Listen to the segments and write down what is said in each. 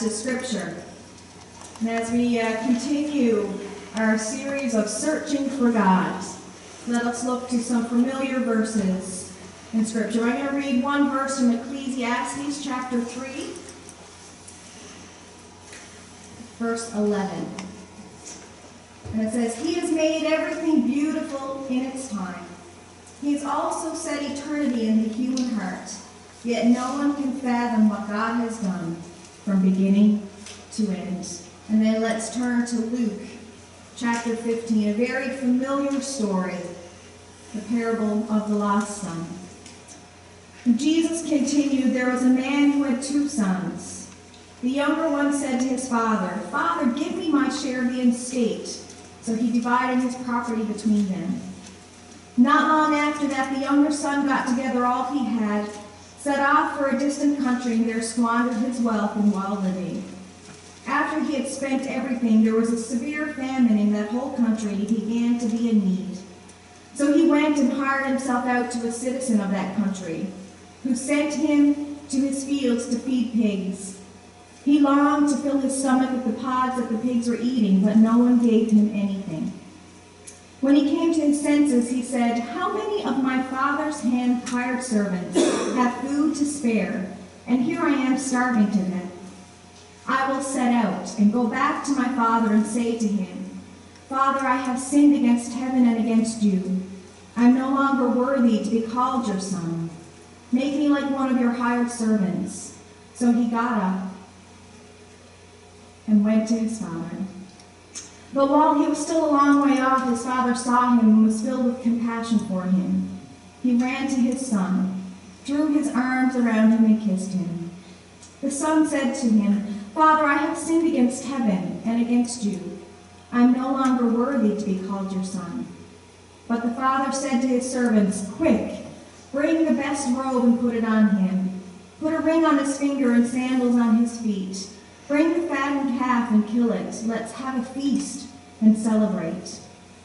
to Scripture. And as we continue our series of searching for God, let us look to some familiar verses in Scripture. I'm going to read one verse from Ecclesiastes chapter 3, verse 11. And it says, "He has made everything beautiful in its time. He has also set eternity in the human heart. Yet no one can fathom what God has done from beginning to end." And then let's turn to Luke chapter 15, a very familiar story, the parable of the lost son. And Jesus continued, "There was a man who had 2 sons. The younger one said to his father, 'Father, give me my share of the estate.' So he divided his property between them. Not long after that, the younger son got together all he had, set off for a distant country, and there squandered his wealth in wild living. After he had spent everything, there was a severe famine in that whole country, and he began to be in need. So he went and hired himself out to a citizen of that country, who sent him to his fields to feed pigs. He longed to fill his stomach with the pods that the pigs were eating, but no one gave him anything. When he came to his senses, he said, 'How many of my father's hired servants have food to spare, and here I am starving to death? I will set out and go back to my father and say to him, Father, I have sinned against heaven and against you. I am no longer worthy to be called your son. Make me like one of your hired servants.' So he got up and went to his father. But while he was still a long way off, his father saw him and was filled with compassion for him. He ran to his son, threw his arms around him, and kissed him. The son said to him, 'Father, I have sinned against heaven and against you. I am no longer worthy to be called your son.' But the father said to his servants, 'Quick, bring the best robe and put it on him. Put a ring on his finger and sandals on his feet. Bring the fattened calf and kill it. Let's have a feast and celebrate.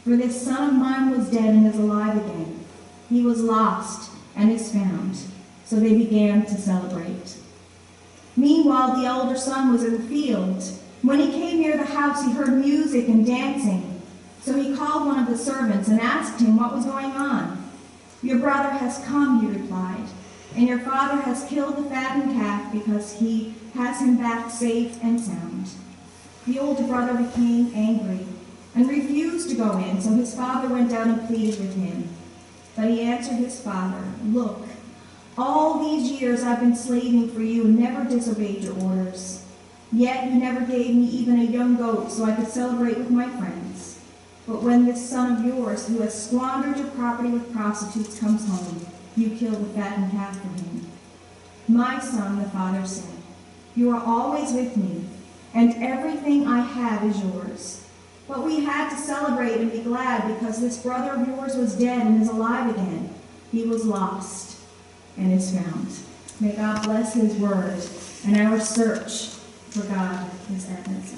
For this son of mine was dead and is alive again. He was lost and is found.' So they began to celebrate. Meanwhile, the elder son was in the field. When he came near the house, he heard music and dancing. So he called one of the servants and asked him what was going on. 'Your brother has come,' he replied, 'and your father has killed the fattened calf because he has him back safe and sound.' The older brother became angry and refused to go in, so his father went out and pleaded with him. But he answered his father, 'Look, all these years I've been slaving for you and never disobeyed your orders. Yet you never gave me even a young goat so I could celebrate with my friends. But when this son of yours, who has squandered your property with prostitutes, comes home, you kill the fattened calf for him.' 'My son,' the father said, 'you are always with me, and everything I have is yours. But we had to celebrate and be glad because this brother of yours was dead and is alive again. He was lost and is found.'" May God bless his word and our search for God is evidence.